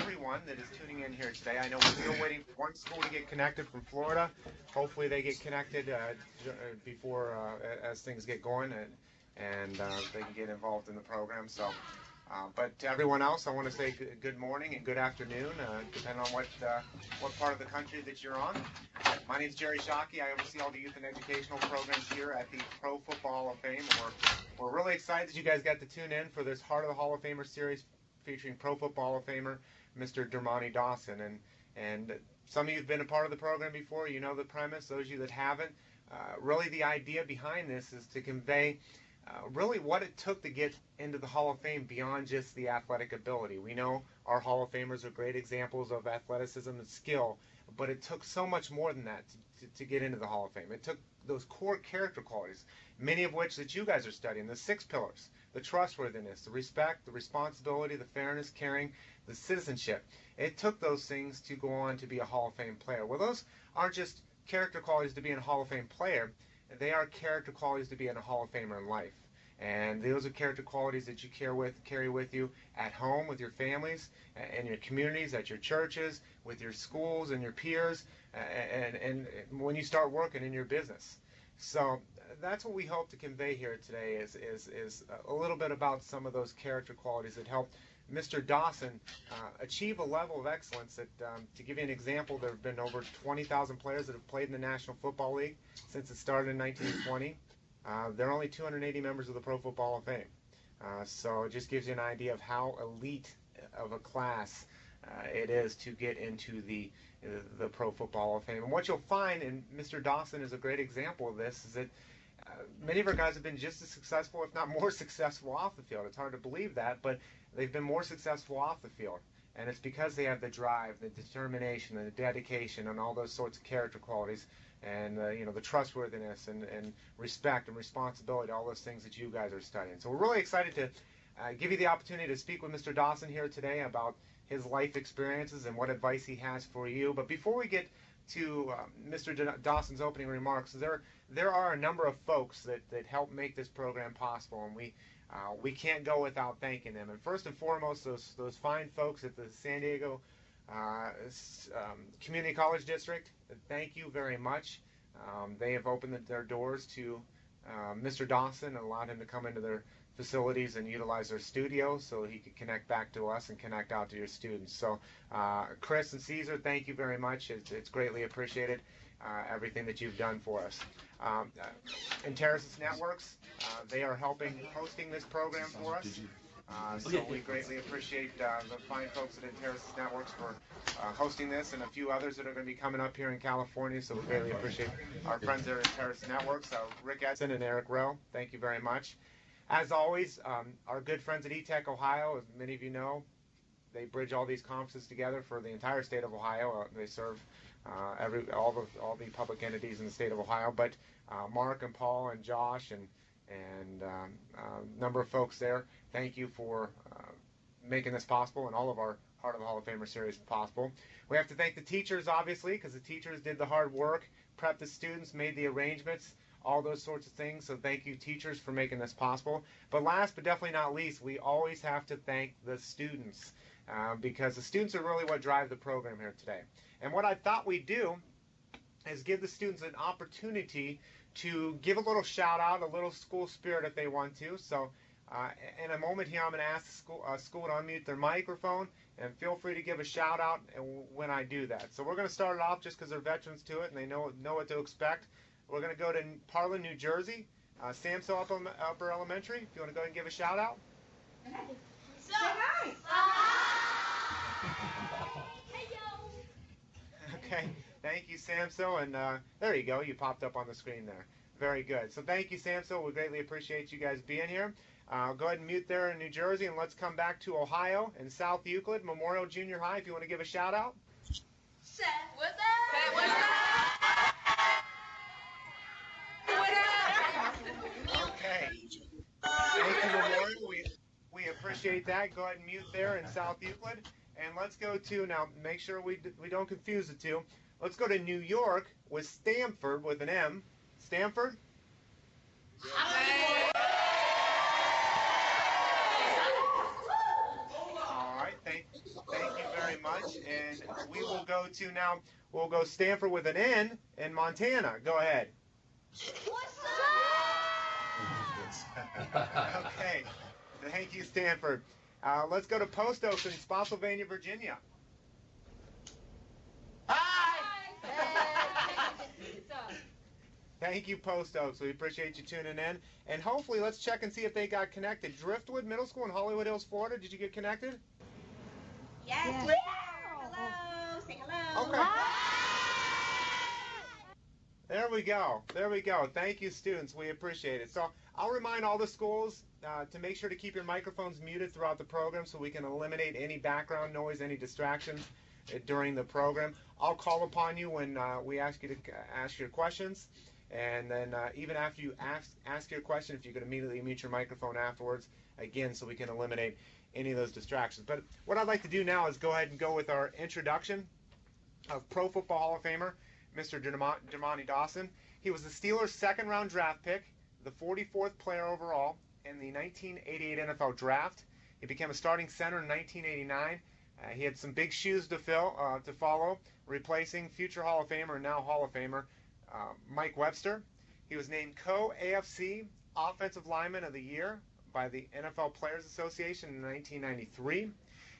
everyone that is tuning in here today. I know we're still waiting for one school to get connected from Florida. Hopefully they get connected before as things get going and they can get involved in the program. So, but to everyone else, I want to say good morning and good afternoon, depending on what part of the country that you're on. My name is Jerry Shockey. I oversee all the youth and educational programs here at the Pro Football Hall of Fame. We're really excited that you guys got to tune in for this Heart of the Hall of Famer series featuring Pro Football Hall of Famer Mr. Dermontti Dawson. And some of you have been a part of the program before. You know the premise. Those of you that haven't, really the idea behind this is to convey really what it took to get into the Hall of Fame beyond just the athletic ability. We know our Hall of Famers are great examples of athleticism and skill, but it took so much more than that to get into the Hall of Fame. It took those core character qualities, many of which that you guys are studying, the 6 pillars, the trustworthiness, the respect, the responsibility, the fairness, caring, the citizenship. It took those things to go on to be a Hall of Fame player. Well, those aren't just character qualities to be a Hall of Fame player. They are character qualities to be a Hall of Famer in life. And those are character qualities that you carry with you at home, with your families, in your communities, at your churches, with your schools and your peers, and when you start working in your business. So that's what we hope to convey here today is a little bit about some of those character qualities that helped Mr. Dawson achieve a level of excellence that, to give you an example, there have been over 20,000 players that have played in the National Football League since it started in 1920. There are only 280 members of the Pro Football Hall of Fame. So it just gives you an idea of how elite of a class it is to get into the Pro Football Hall of Fame. And what you'll find, and Mr. Dawson is a great example of this, is that many of our guys have been just as successful, if not more successful, off the field. It's hard to believe that, but they've been more successful off the field. And it's because they have the drive, the determination, and the dedication, and all those sorts of character qualities, and the trustworthiness, and respect, and responsibility, all those things that you guys are studying. So we're really excited to give you the opportunity to speak with Mr. Dawson here today about his life experiences and what advice he has for you. But before we get to Mr. Dawson's opening remarks, there are a number of folks that help make this program possible, and we can't go without thanking them. And first and foremost, those fine folks at the San Diego Community College District, thank you very much. They have opened their doors to Mr. Dawson and allowed him to come into their facilities and utilize their studio so he could connect back to us and connect out to your students. So Chris and Caesar, thank you very much. It's greatly appreciated, everything that you've done for us. Interisys Networks, they are hosting this program for us. So we greatly appreciate the fine folks at Interisys Networks for hosting this, and a few others that are going to be coming up here in California. So we greatly appreciate our friends there at Interisys Networks, Rick Edson and Eric Rowe. Thank you very much. As always, our good friends at eTech Ohio, as many of you know, they bridge all these conferences together for the entire state of Ohio. They serve all the public entities in the state of Ohio. But Mark and Paul and Josh and a number of folks there, thank you for making this possible and all of our Heart of the Hall of Famer series possible. We have to thank the teachers, obviously, because the teachers did the hard work, prepped the students, made the arrangements, all those sorts of things. So thank you, teachers, for making this possible. But last but definitely not least, we always have to thank the students, because the students are really what drive the program here today. And what I thought we'd do is give the students an opportunity to give a little shout out, a little school spirit if they want to. So in a moment here, I'm going to ask the school to unmute their microphone, and feel free to give a shout out when I do that. So we're going to start it off just because they're veterans to it and they know what to expect. We're going to go to Parlin, New Jersey, Samso Upper Elementary. If you want to go ahead and give a shout out. Okay, thank you, Samso, and there you go. You popped up on the screen there. Very good. So thank you, Samso. We greatly appreciate you guys being here. Go ahead and mute there in New Jersey, and let's come back to Ohio and South Euclid Memorial Junior High. If you want to give a shout out. Seth, what's up? What's up? Okay. Thank you, Memorial. We appreciate that. Go ahead and mute there in South Euclid. And let's go to, now make sure we don't confuse the two. Let's go to New York with Stanford with an M. Stanford? All right. Thank you very much. And we will go to now, we'll go Stanford with an N in Montana. Go ahead. What's up? Okay. Thank you, Stanford. Let's go to Post Oaks in Spotsylvania, Virginia. Thank you, Post Oaks. We appreciate you tuning in. And hopefully, let's check and see if they got connected. Driftwood Middle School in Hollywood Hills, Florida. Did you get connected? Yes. Yes. Hello. Say hello. Okay. There we go. There we go. Thank you, students. We appreciate it. So I'll remind all the schools to make sure to keep your microphones muted throughout the program so we can eliminate any background noise, any distractions during the program. I'll call upon you when we ask you to ask your questions. And then even after you ask your question, if you could immediately mute your microphone afterwards, again, so we can eliminate any of those distractions. But what I'd like to do now is go ahead and go with our introduction of Pro Football Hall of Famer, Mr. Dermontti Dawson. He was the Steelers' second-round draft pick, the 44th player overall in the 1988 NFL Draft. He became a starting center in 1989. He had some big shoes to follow, replacing future Hall of Famer and now Hall of Famer Mike Webster. He was named co-AFC Offensive Lineman of the Year by the NFL Players Association in 1993.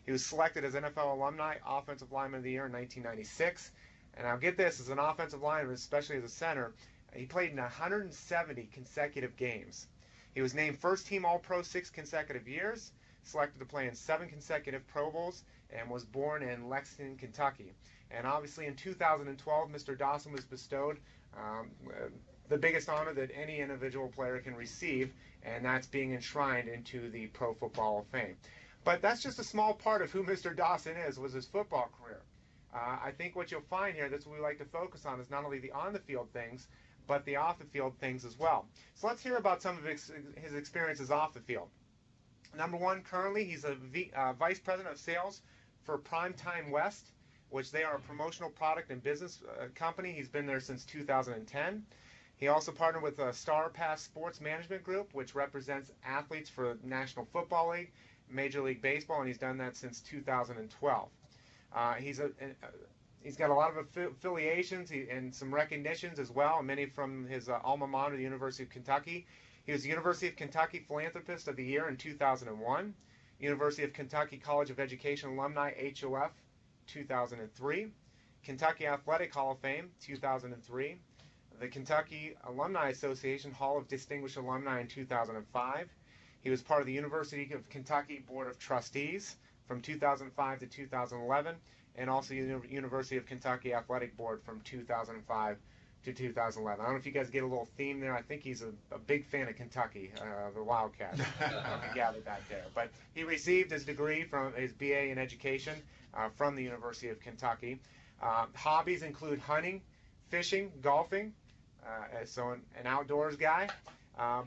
He was selected as NFL Alumni Offensive Lineman of the Year in 1996. And now get this, as an offensive lineman, especially as a center, he played in 170 consecutive games. He was named First Team All-Pro 6 consecutive years, selected to play in 7 consecutive Pro Bowls, and was born in Lexington, Kentucky. And obviously in 2012, Mr. Dawson was bestowed the biggest honor that any individual player can receive, and that's being enshrined into the Pro Football Hall of Fame. But that's just a small part of who Mr. Dawson was his football career. I think what you'll find here, that's what we like to focus on, is not only the on-the-field things, but the off-the-field things as well. So let's hear about some of his experiences off the field. Number one, currently he's a Vice President of Sales for Primetime West, which they are a promotional product and business company. He's been there since 2010. He also partnered with Star Pass Sports Management Group, which represents athletes for National Football League, Major League Baseball, and he's done that since 2012. He's got a lot of affiliations and some recognitions as well, many from his alma mater, the University of Kentucky. He was the University of Kentucky Philanthropist of the Year in 2001, University of Kentucky College of Education Alumni HOF 2003, Kentucky Athletic Hall of Fame 2003, the Kentucky Alumni Association Hall of Distinguished Alumni in 2005. He was part of the University of Kentucky Board of Trustees from 2005 to 2011, and also University of Kentucky Athletic Board from 2005 to 2011. I don't know if you guys get a little theme there. I think he's a big fan of Kentucky, the Wildcats. I gathered that there. But he received his degree from his BA in education from the University of Kentucky. Hobbies include hunting, fishing, golfing, so an outdoors guy.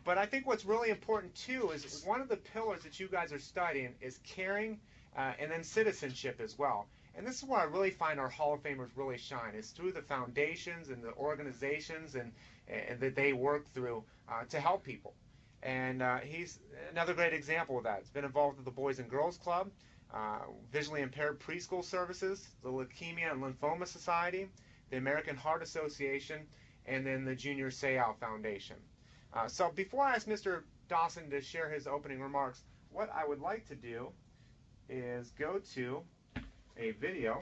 But I think what's really important too is one of the pillars that you guys are studying is caring and then citizenship as well. And this is where I really find our Hall of Famers really shine, is through the foundations and the organizations and that they work through to help people. And he's another great example of that. He's been involved with the Boys and Girls Club, Visually Impaired Preschool Services, the Leukemia and Lymphoma Society, the American Heart Association, and then the Junior Seau Foundation. So before I ask Mr. Dawson to share his opening remarks, what I would like to do is go to a video.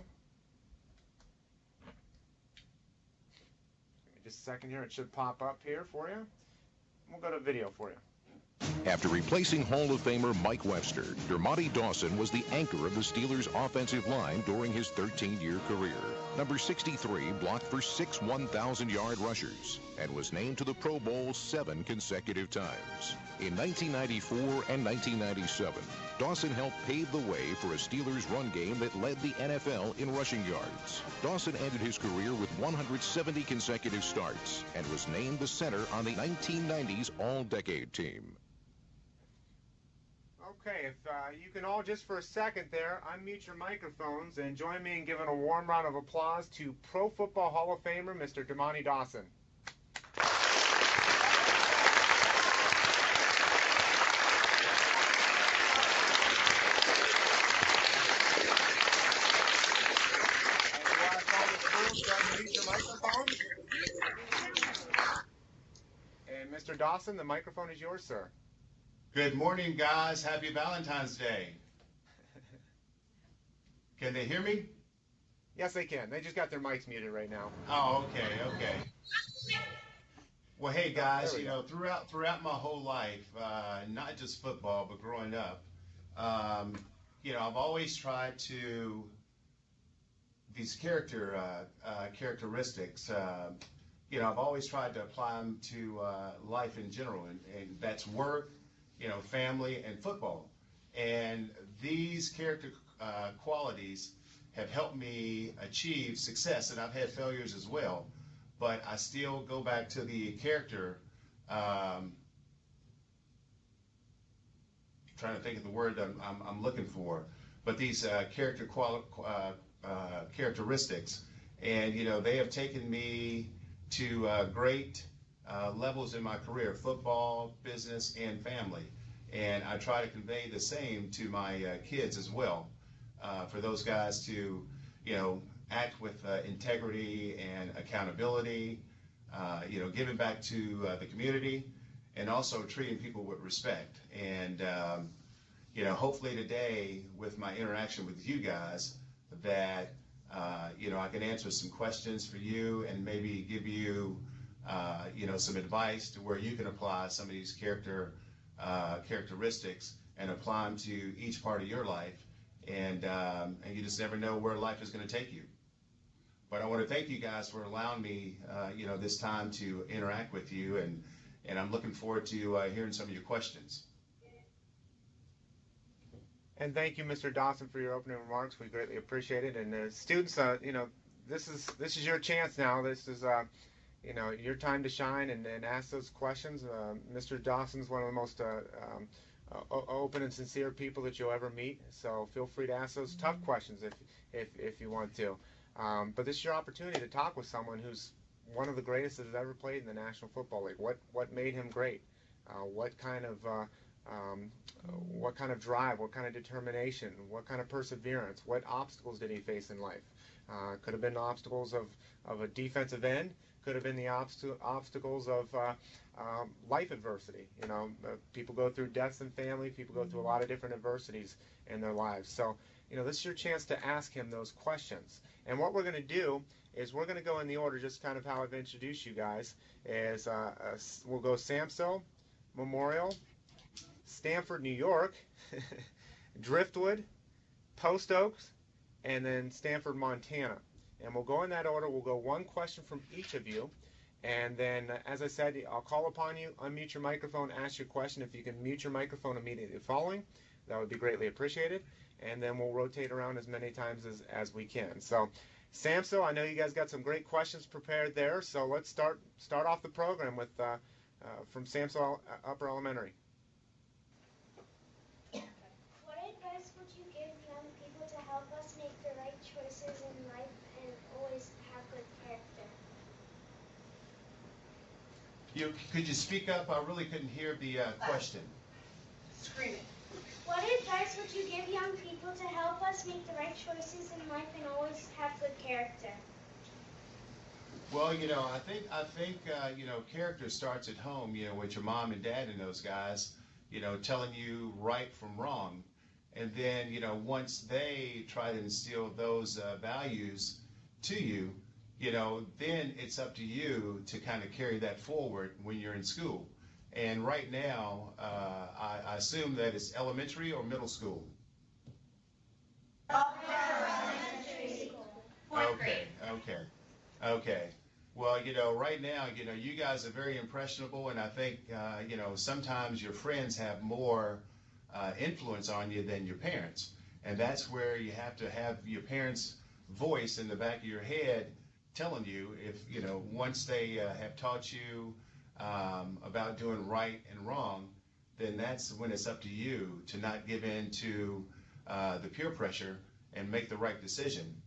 Give me just a second here. It should pop up here for you. We'll go to video for you. After replacing Hall of Famer Mike Webster, Dermontti Dawson was the anchor of the Steelers' offensive line during his 13-year career. Number 63 blocked for 6 1,000-yard rushers and was named to the Pro Bowl 7 consecutive times. In 1994 and 1997, Dawson helped pave the way for a Steelers run game that led the NFL in rushing yards. Dawson ended his career with 170 consecutive starts and was named the center on the 1990s All-Decade team. Okay, if you can all just for a second there unmute your microphones and join me in giving a warm round of applause to Pro Football Hall of Famer Mr. Dermontti Dawson. Dawson, the microphone is yours, sir. Good morning, guys. Happy Valentine's Day. Can they hear me? Yes, they can. They just got their mics muted right now. Oh, okay. Well, hey, guys, you know, throughout my whole life, not just football, but growing up, you know, I've always tried to, these characteristics, you know, I've always tried to apply them to life in general, and that's work, you know, family, and football. And these character qualities have helped me achieve success, and I've had failures as well. But I still go back to the character. Trying to think of the word I'm looking for, but these characteristics, and you know, they have taken me to great levels in my career, football, business, and family. And I try to convey the same to my kids as well, for those guys to, you know, act with integrity and accountability, you know, giving back to the community, and also treating people with respect. And, you know, hopefully today with my interaction with you guys that, you know, I can answer some questions for you and maybe give you, you know, some advice to where you can apply some of these characteristics and apply them to each part of your life. And you just never know where life is going to take you. But I want to thank you guys for allowing me, you know, this time to interact with you, and I'm looking forward to hearing some of your questions. And thank you, Mr. Dawson, for your opening remarks. We greatly appreciate it. And students, you know, this is your chance now. This is, you know, your time to shine and ask those questions. Mr. Dawson's one of the most open and sincere people that you'll ever meet. So feel free to ask those tough questions if you want to. But this is your opportunity to talk with someone who's one of the greatest that has ever played in the National Football League. What made him great? What kind of drive? What kind of determination? What kind of perseverance? What obstacles did he face in life? Could have been obstacles of a defensive end. Could have been the obstacles of life adversity. You know, people go through deaths in family. People go through a lot of different adversities in their lives. So, you know, this is your chance to ask him those questions. And what we're going to do is we're going to go in the order, just kind of how I've introduced you guys, is we'll go Samso, Memorial, Stanford, New York, Driftwood, Post Oaks, and then Stanford, Montana. And we'll go in that order. We'll go one question from each of you. And then, as I said, I'll call upon you, unmute your microphone, ask your question. If you can mute your microphone immediately following, that would be greatly appreciated. And then we'll rotate around as many times as we can. So, Samso, I know you guys got some great questions prepared there. So let's start off the program with from Samso Upper Elementary. What advice would you give young people to help us make the right choices in life and always have good character? Could you speak up? I really couldn't hear the question. Scream it. What advice would you give young people to help us make the right choices in life and always have good character? Well, you know, I think you know, character starts at home, you know, with your mom and dad and those guys, you know, telling you right from wrong. And then, you know, once they try to instill those values to you, you know, then it's up to you to kind of carry that forward when you're in school. And right now, I assume that it's elementary or middle school? Elementary school. Fourth grade. Okay. Well, you know, right now, you know, you guys are very impressionable, and I think, you know, sometimes your friends have more influence on you than your parents. And that's where you have to have your parents' voice in the back of your head telling you if, you know, once they have taught you about doing right and wrong, then that's when it's up to you to not give in to the peer pressure and make the right decision.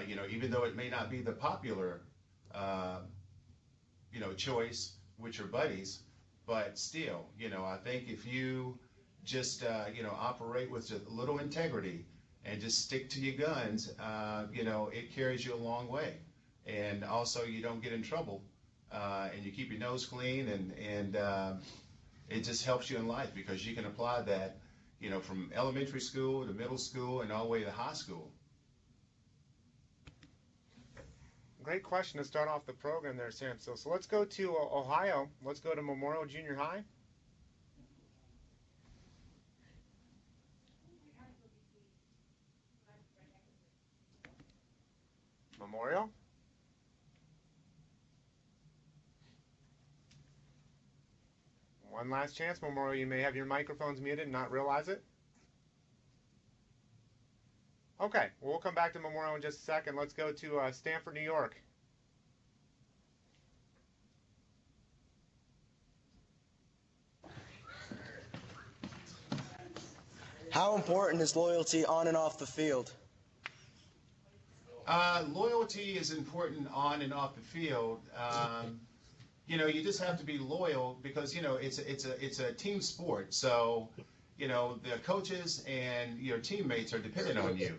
You know, even though it may not be the popular, you know, choice with your buddies, but still, you know, I think if you just, you know, operate with a little integrity and just stick to your guns, you know, it carries you a long way. And also, you don't get in trouble and you keep your nose clean, and it just helps you in life because you can apply that, from elementary school to middle school and all the way to high school. Great question to start off the program there, Sam. So let's go to Ohio. Let's go to Memorial Junior High. Memorial? One last chance, Memorial. You may have your microphones muted and not realize it. Okay, well, we'll come back to Memorial in just a second. Let's go to Stanford, New York. How important is loyalty on and off the field? Loyalty is important on and off the field. You just have to be loyal because it's a team sport. So the coaches and your teammates are dependent on you.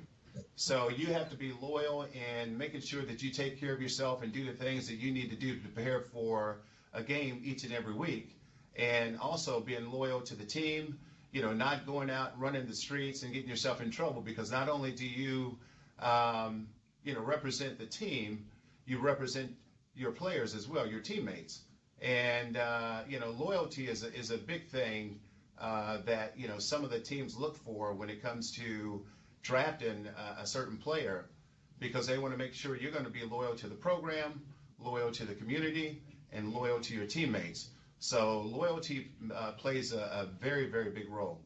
So you have to be loyal and making sure that you take care of yourself and do the things that you need to do to prepare for a game each and every week. And also being loyal to the team, not going out and running the streets and getting yourself in trouble, because not only do you, represent the team, you represent your players as well, your teammates. And, loyalty is a big thing that, some of the teams look for when it comes to drafting a certain player, because they want to make sure you're going to be loyal to the program, loyal to the community, and loyal to your teammates. So loyalty plays a very, very big role.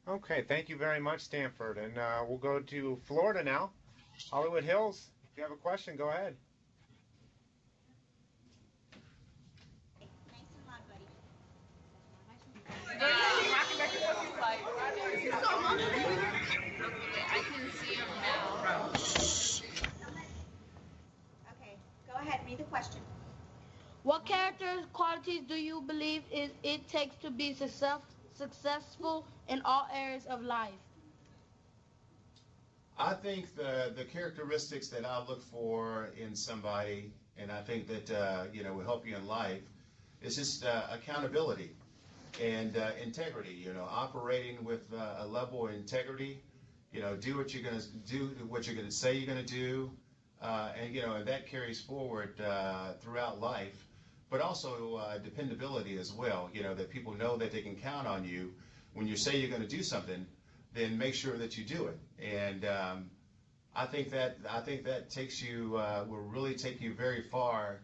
Okay, thank you very much, Stanford. And we'll go to Florida now. Hollywood Hills, if you have a question, go ahead. Okay, go ahead, read the question. What character qualities do you believe it takes to be successful in all areas of life? I think the characteristics that I look for in somebody, and I think that will help you in life, is just accountability and integrity. Operating with a level of integrity. Do what you're going to do, what you're going to say you're going to do, and that carries forward throughout life. But also dependability as well. That people know that they can count on you. When you say you're going to do something, then make sure that you do it. And I think that takes you will really take you very far,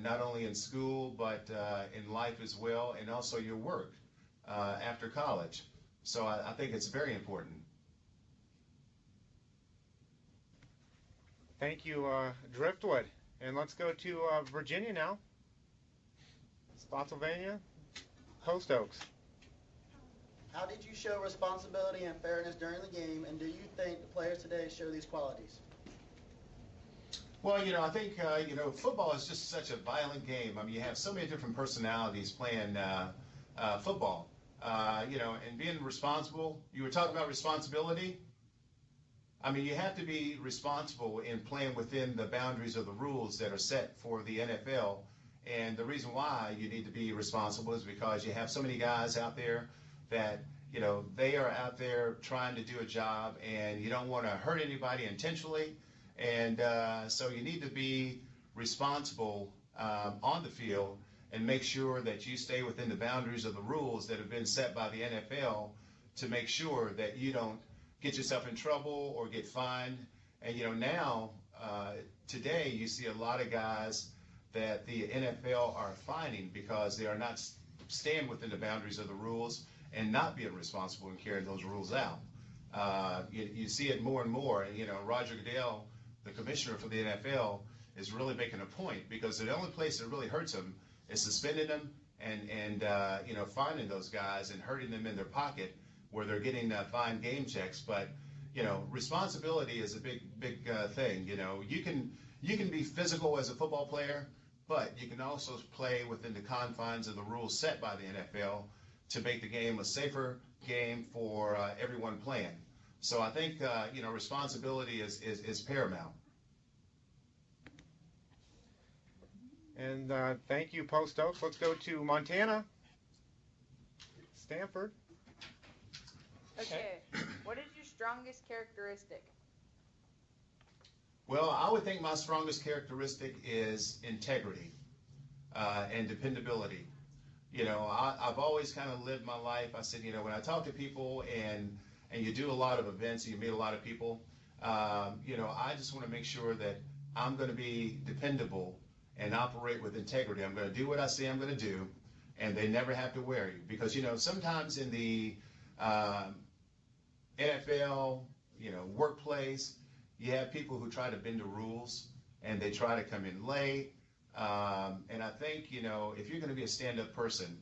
not only in school but in life as well, and also your work after college. So I think it's very important. Thank you, Driftwood. And let's go to Virginia now. Spotsylvania, Post Oaks. How did you show responsibility and fairness during the game, and do you think the players today show these qualities? Well, I think, football is just such a violent game. I mean, you have so many different personalities playing football, and being responsible. You were talking about responsibility. I mean, you have to be responsible in playing within the boundaries of the rules that are set for the NFL. And the reason why you need to be responsible is because you have so many guys out there that, they are out there trying to do a job, and you don't want to hurt anybody intentionally. And so you need to be responsible on the field and make sure that you stay within the boundaries of the rules that have been set by the NFL to make sure that you don't get yourself in trouble or get fined. And, now, today, you see a lot of guys that the NFL are fining because they are not staying within the boundaries of the rules and not being responsible in carrying those rules out. You see it more and more. And, Roger Goodell, the commissioner for the NFL, is really making a point, because the only place that really hurts them is suspending them and fining those guys and hurting them in their pocket where they're getting fine game checks. But, responsibility is a big thing. You can be physical as a football player, but you can also play within the confines of the rules set by the NFL to make the game a safer game for everyone playing. So I think, responsibility is paramount. And thank you, Post Oaks. Let's go to Montana. Stanford. Okay. What is your strongest characteristic? Well, I would think my strongest characteristic is integrity and dependability. You know, I've always kind of lived my life. I said, you know, when I talk to people and you do a lot of events and you meet a lot of people, you know, I just want to make sure that I'm going to be dependable and operate with integrity. I'm going to do what I say I'm going to do, and they never have to worry. Because, you know, sometimes in the NFL, you know, workplace, you have people who try to bend the rules and they try to come in late. And I think, you know, if you're going to be a stand-up person,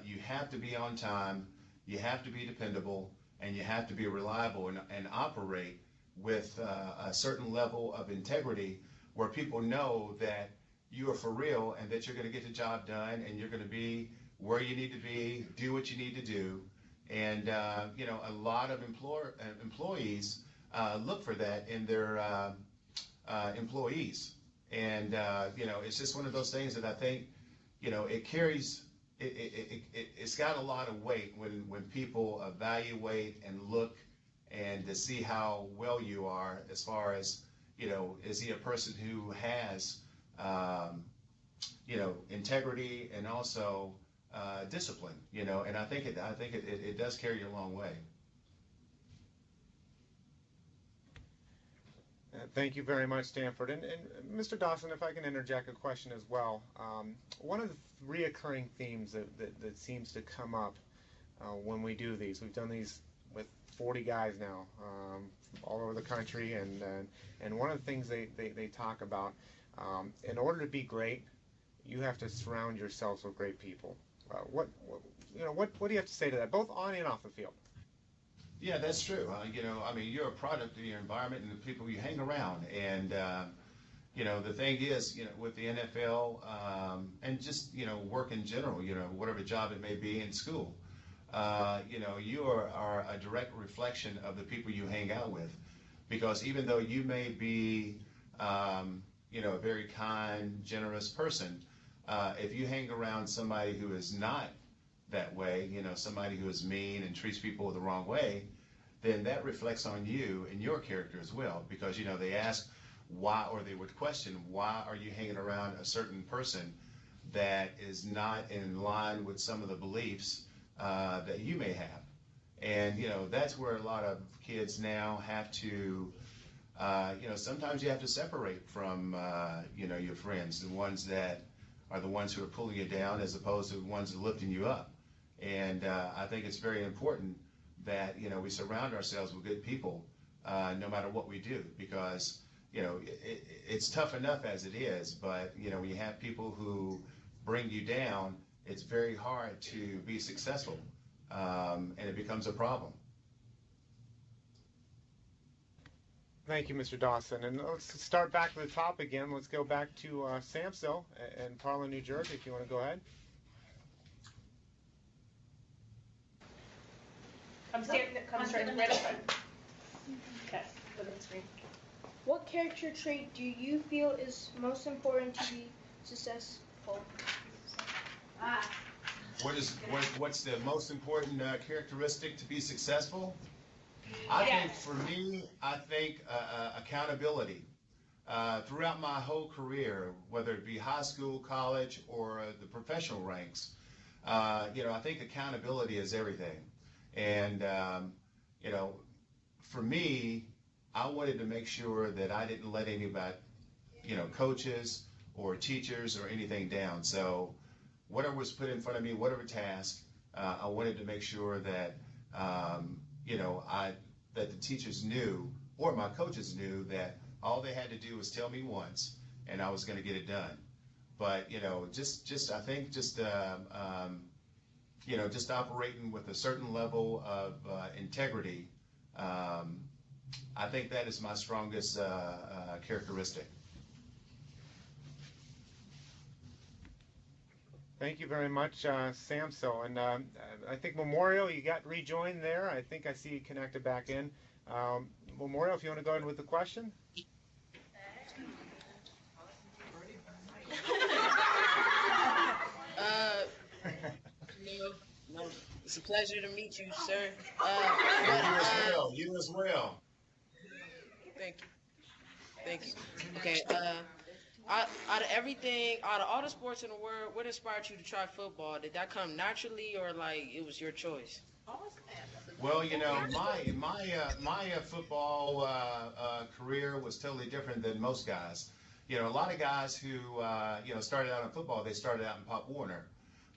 you have to be on time, you have to be dependable, and you have to be reliable and operate with a certain level of integrity where people know that you are for real and that you're going to get the job done and you're going to be where you need to be, do what you need to do. And, you know, a lot of employees look for that in their employees. And, you know, it's just one of those things that I think, you know, it carries, it's got a lot of weight when people evaluate and look and to see how well you are as far as, you know, is he a person who has, you know, integrity and also discipline, you know, and I think it does carry you a long way. Thank you very much, Stanford. And Mr. Dawson, if I can interject a question as well. One of the reoccurring themes that seems to come up when we do these, we've done these with 40 guys now all over the country, and one of the things they talk about, in order to be great, you have to surround yourselves with great people. What do you have to say to that, both on and off the field? Yeah, that's true. You know, I mean, you're a product of your environment and the people you hang around. And, you know, the thing is, you know, with the NFL and just, you know, work in general, you know, whatever job it may be in school, you know, you are a direct reflection of the people you hang out with. Because even though you may be, you know, a very kind, generous person, if you hang around somebody who is not that way, you know, somebody who is mean and treats people the wrong way, then that reflects on you and your character as well. Because, you know, they ask why, or they would question, why are you hanging around a certain person that is not in line with some of the beliefs that you may have? And, you know, that's where a lot of kids now have to, you know, sometimes you have to separate from, you know, your friends, the ones that are the ones who are pulling you down as opposed to the ones that are lifting you up. And I think it's very important that, you know, we surround ourselves with good people no matter what we do, because, you know, it's tough enough as it is, but, you know, when you have people who bring you down, it's very hard to be successful, and it becomes a problem. Thank you, Mr. Dawson. And let's start back to the top again. Let's go back to Samso in Parla, New Jersey, if you want to go ahead. Come straight right up front. Okay, look at the screen. What character trait do you feel is most important to be successful? What's the most important characteristic to be successful? I think for me, I think accountability. Throughout my whole career, whether it be high school, college, or the professional ranks, you know, I think accountability is everything. And, you know, for me, I wanted to make sure that I didn't let anybody, you know, coaches or teachers or anything down. So whatever was put in front of me, whatever task, I wanted to make sure that, you know, that the teachers knew, or my coaches knew, that all they had to do was tell me once and I was going to get it done. But, you know, I think you know, just operating with a certain level of integrity, I think that is my strongest characteristic. Thank you very much, Samso. And I think Memorial, you got rejoined there. I think I see you connected back in. Memorial, if you want to go ahead with the question. It's a pleasure to meet you, sir. You as well. Thank you. Thank you. Okay. Out of everything, out of all the sports in the world, what inspired you to try football? Did that come naturally, or like it was your choice? Well, my football career was totally different than most guys. A lot of guys who started out in football, they started out in Pop Warner.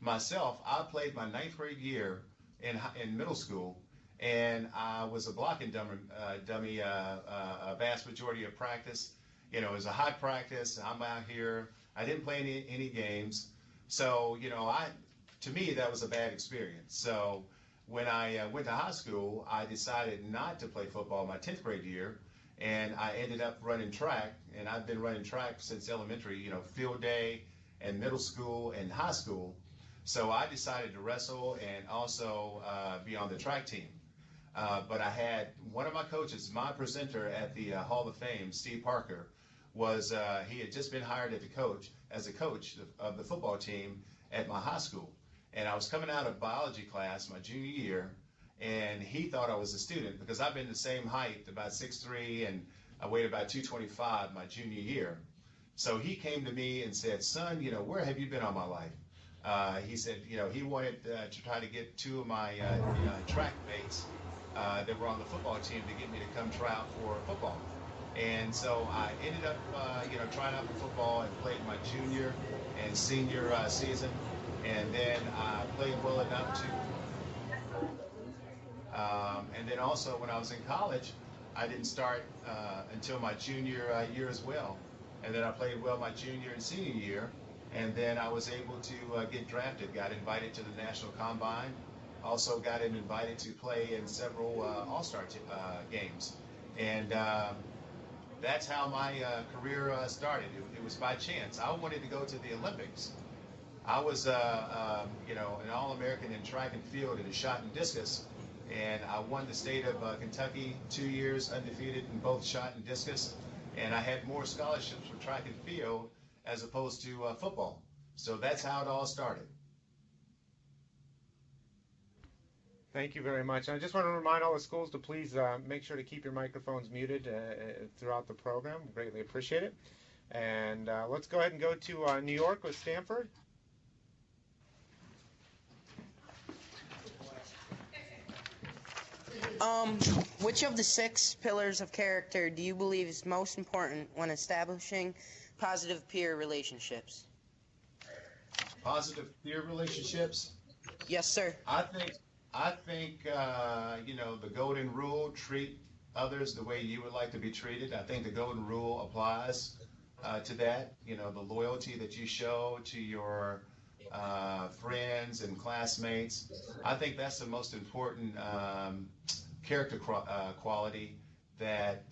Myself, I played my 9th grade year in middle school, and I was a blocking dummy a vast majority of practice. It was a hot practice. I'm out here. I didn't play any games. So, to me, that was a bad experience. So when I went to high school, I decided not to play football my 10th grade year, and I ended up running track, and I've been running track since elementary, field day and middle school and high school. So I decided to wrestle and also be on the track team. But I had one of my coaches, my presenter at the Hall of Fame, Steve Parker, he had just been hired as a coach of the football team at my high school. And I was coming out of biology class my junior year, and he thought I was a student because I've been the same height, about 6'3", and I weighed about 225 my junior year. So he came to me and said, "Son, where have you been all my life?" He said, he wanted to try to get 2 of my track mates that were on the football team to get me to come try out for football. And so I ended up, trying out for football and played my junior and senior season. And then I played well enough to, and then also when I was in college, I didn't start until my junior year as well. And then I played well my junior and senior year. And then I was able to get drafted, got invited to the National Combine, also got invited to play in several All-Star games. And that's how my career started. It was by chance. I wanted to go to the Olympics. I was, an All-American in track and field and in shot and discus. And I won the state of Kentucky 2 years undefeated in both shot and discus. And I had more scholarships for track and field as opposed to football. So that's how it all started. Thank you very much. I just want to remind all the schools to please make sure to keep your microphones muted throughout the program. Greatly appreciate it. And let's go ahead and go to New York with Stanford. Which of the 6 pillars of character do you believe is most important when establishing positive peer relationships? Positive peer relationships? Yes, sir. I think the golden rule, treat others the way you would like to be treated. I think the golden rule applies to that. The loyalty that you show to your friends and classmates. I think that's the most important character quality that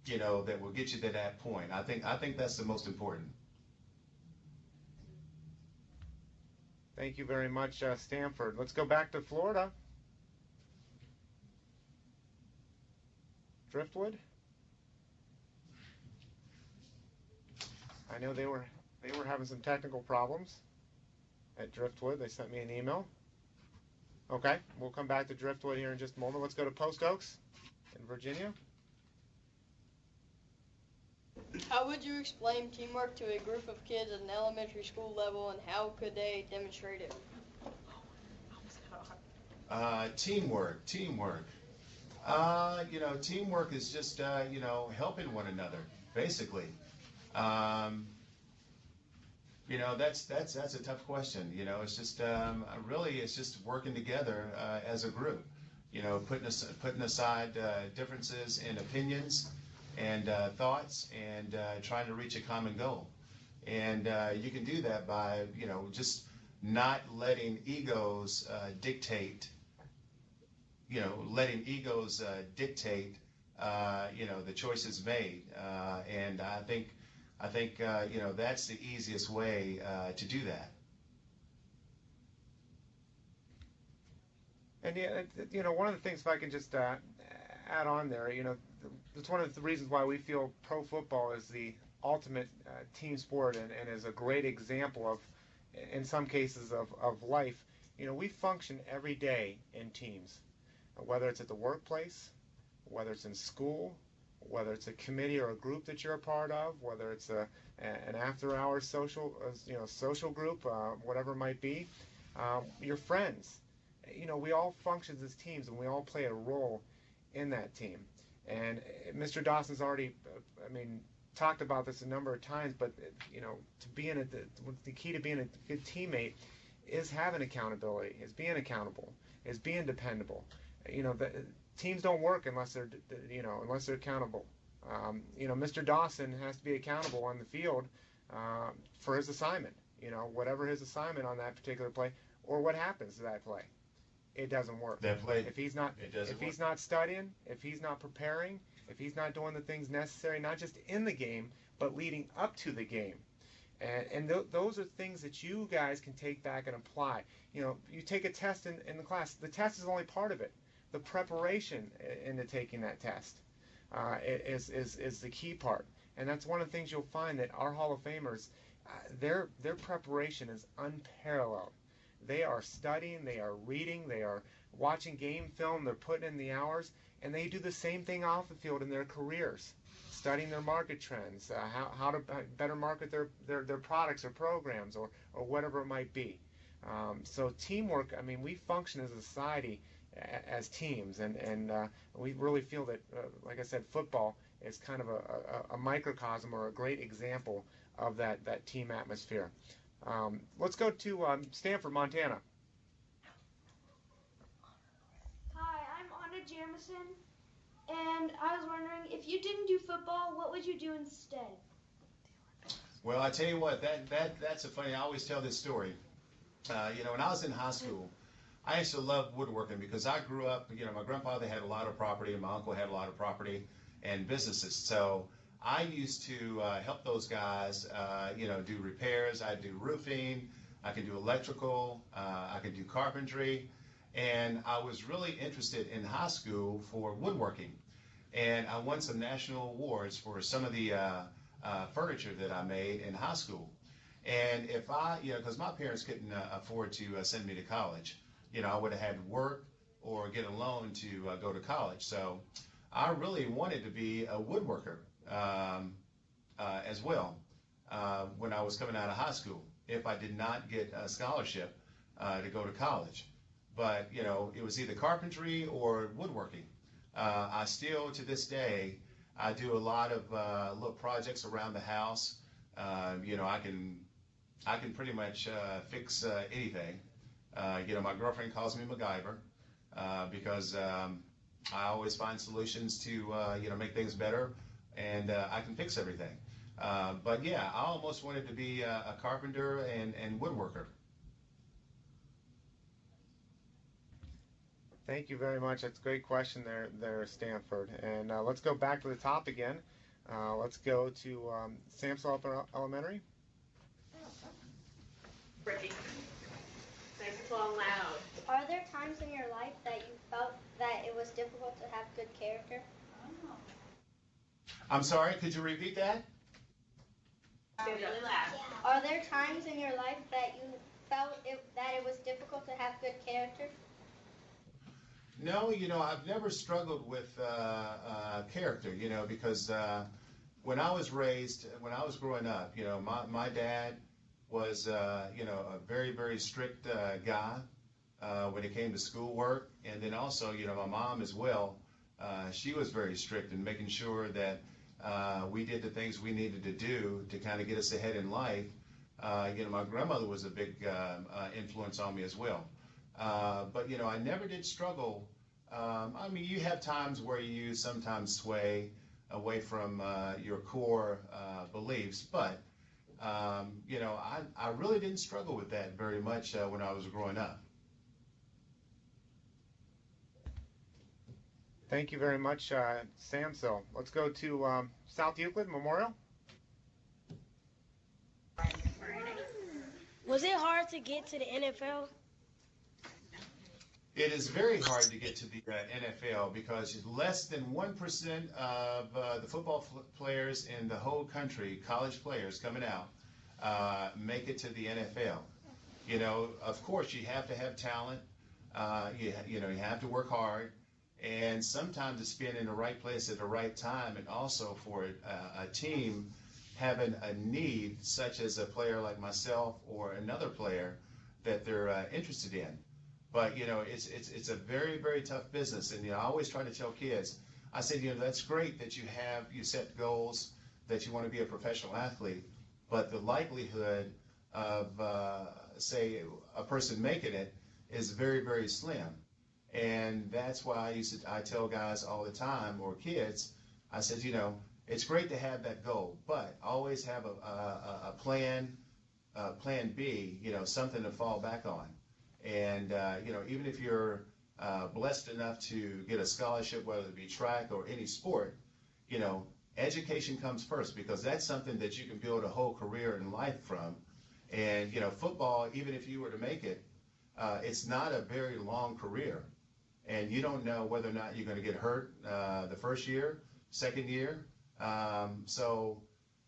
that will get you to that point. I think that's the most important. Thank you very much, Stanford. Let's go back to Florida. Driftwood. I know they were having some technical problems at Driftwood. They sent me an email. Okay, we'll come back to Driftwood here in just a moment. Let's go to Post Oaks in Virginia. How would you explain teamwork to a group of kids at an elementary school level, and how could they demonstrate it? Teamwork. Teamwork is just helping one another, basically. That's a tough question. It's just really it's just working together as a group. Putting aside differences in opinions and thoughts and trying to reach a common goal. And you can do that by just not letting egos dictate. The choices made. And I think that's the easiest way to do that. And one of the things, if I can just add on there, it's one of the reasons why we feel pro football is the ultimate team sport and is a great example of in some cases of life, we function every day in teams, whether it's at the workplace, whether it's in school, whether it's a committee or a group that you're a part of, whether it's an after-hours social group, whatever it might be, your friends. We all function as teams, and we all play a role in that team. And Mr. Dawson's already, talked about this a number of times, but the key to being a good teammate is having accountability, is being accountable, is being dependable. Teams don't work unless they're accountable. Mr. Dawson has to be accountable on the field for his assignment. Whatever his assignment on that particular play, or what happens to that play, it doesn't work. That play, if he's not studying, if he's not preparing, if he's not doing the things necessary, not just in the game, but leading up to the game. And those are things that you guys can take back and apply. You take a test in the class. The test is only part of it. The preparation into taking that test is the key part. And that's one of the things you'll find, that our Hall of Famers, their preparation is unparalleled. They are studying, they are reading, they are watching game film, they're putting in the hours, and they do the same thing off the field in their careers, studying their market trends, how to better market their products or programs or whatever it might be. So teamwork, we function as a society as teams, and we really feel that, like I said, football is kind of a microcosm or a great example of that team atmosphere. Let's go to Stanford, Montana. Hi, I'm Anna Jamison, and I was wondering, if you didn't do football, what would you do instead? Well, I tell you what, that's a funny. I always tell this story. When I was in high school, I used to love woodworking because I grew up. My grandfather had a lot of property, and my uncle had a lot of property and businesses. So I used to help those guys, do repairs. I do roofing. I can do electrical. I can do carpentry. And I was really interested in high school for woodworking. And I won some national awards for some of the furniture that I made in high school. And if because my parents couldn't afford to send me to college, I would have had to work or get a loan to go to college. So I really wanted to be a woodworker as well when I was coming out of high school, if I did not get a scholarship to go to college. But, it was either carpentry or woodworking. I still, to this day, I do a lot of little projects around the house. I can pretty much fix anything. My girlfriend calls me MacGyver because I always find solutions to, make things better, and I can fix everything. But yeah, I almost wanted to be a carpenter and woodworker. Thank you very much. That's a great question there, Stanford. And let's go back to the top again. Let's go to Samsel Elementary. Ricky. Nice and slow and loud. Are there times in your life that you felt that it was difficult to have good character? I'm sorry, could you repeat that? Really loud. Are there times in your life that you felt that it was difficult to have good character? No, I've never struggled with character, because when I was growing up, my dad was, a very, very strict guy when it came to schoolwork. And then also, my mom as well, she was very strict in making sure that we did the things we needed to do to kind of get us ahead in life. My grandmother was a big influence on me as well. But, I never did struggle. You have times where you sometimes sway away from your core beliefs, but, I really didn't struggle with that very much when I was growing up. Thank you very much, Samsel. Let's go to South Euclid Memorial. Was it hard to get to the NFL? It is very hard to get to the NFL because less than 1% of the football players in the whole country, college players coming out, make it to the NFL. Of course you have to have talent. You have to work hard, and sometimes it's being in the right place at the right time, and also for a team having a need, such as a player like myself or another player that they're interested in. But it's a very, very tough business, and I always try to tell kids, I said, that's great that you set goals that you want to be a professional athlete, but the likelihood of say a person making it is very, very slim. And that's why I tell guys all the time, or kids, I said, it's great to have that goal, but always have a plan B, something to fall back on. And, even if you're blessed enough to get a scholarship, whether it be track or any sport, education comes first, because that's something that you can build a whole career in life from. And, football, even if you were to make it, it's not a very long career. And you don't know whether or not you're going to get hurt the first year, second year. So